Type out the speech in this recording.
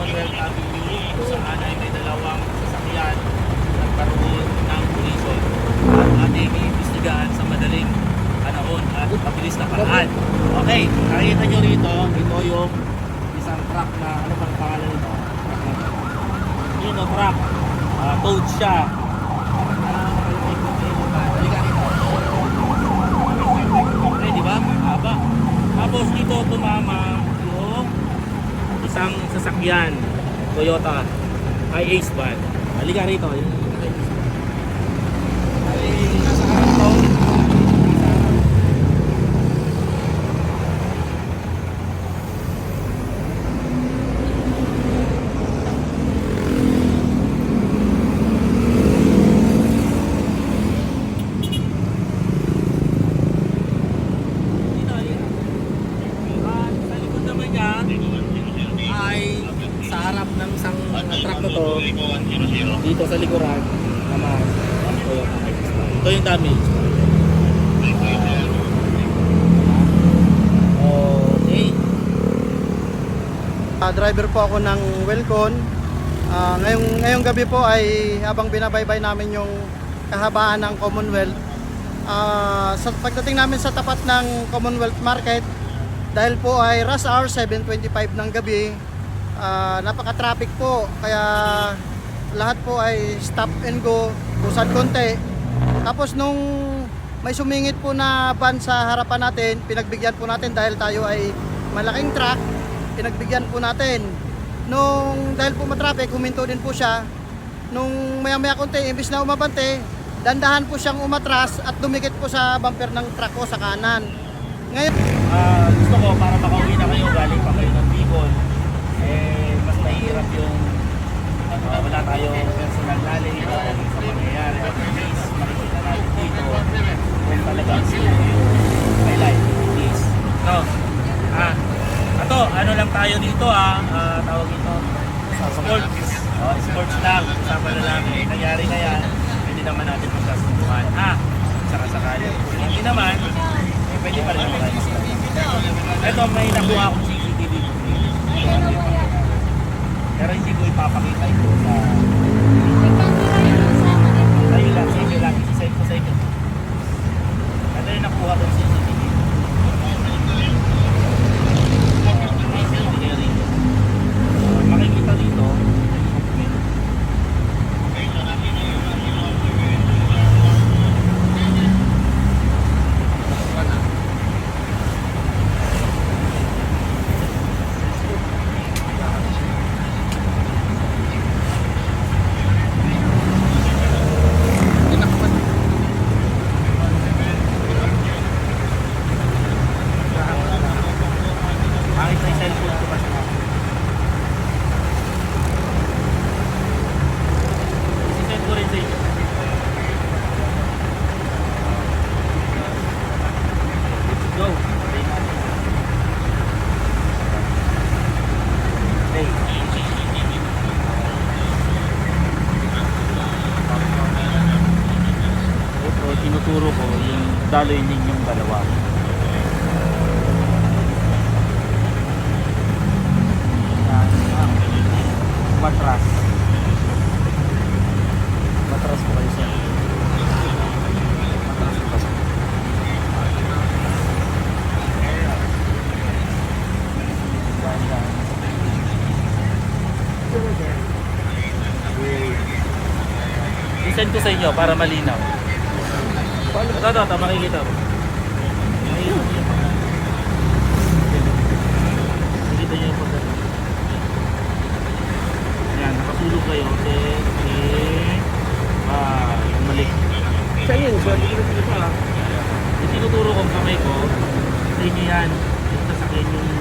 Commonwealth Avenue kung saan ay may dalawang sasakyan nagkaroon ng collision at ating iimbestigahan sa madaling panahon at mabilis na paraan. Okay, nakikita nyo rito, ito yung isang truck na, ano bang pangalan nito? Yun o, truck. Towed siya. Okay, di ba? Haba. Tapos dito tumama yung isang sasakyan, Toyota i-Ace van. Halika rito. Ay, nasa harap to. Dito sa likuran naman ito yung damage. Okay. Driver po ako ng Welcon. Ngayong gabi po ay habang binabaybay namin yung kahabaan ng Commonwealth, sa pagdating namin sa tapat ng Commonwealth Market, dahil po ay rush hour 7:25 ng gabi, napaka-traffic po, kaya lahat po ay stop and go, busad konti. Tapos nung may sumingit po na van sa harapan natin, pinagbigyan po natin dahil tayo ay malaking truck, pinagbigyan po natin. Dahil po matraffic, huminto din po siya. Nung maya-maya konti, imbis na umabante, dandahan po siyang umatras at dumikit po sa bumper ng truck ko sa kanan. Ngayon, gusto ko para makauwi na kayo, galing pa kayo ng Bicol, mas mahirap yung wala tayong personal knowledge sa mangyayari. At least makikita natin dito kung talagang sino yung highlight. Please. No. Ito, ano lang tayo dito tawag ito sports. Sports lang. Kasama na lang. Nangyari na yan. Hindi naman natin magkasunduhan. Saka sakali. Hindi naman, pwede pa rin naman tayo. Ito, may nakuha akong CCTV. Pero hindi ko ipapakita ito sa sa'yo lang, isisend ko sa inyo. Ano yung nakuha ko sa CCTV? Makikita dito tinuturo ko yung daloy ninyong dalawa. Matras. Matras po kayo siya. Matras po kayo. I-send ko sa inyo para malinaw. Ito, makikita mo. Makikita nyo yung pagkakas. Ayan, nakasulog kayo. Yung mali. siya yun, sorry ko na Yung tinuturo kong kamay ko, sa inyo yan. Yung sasakyan yung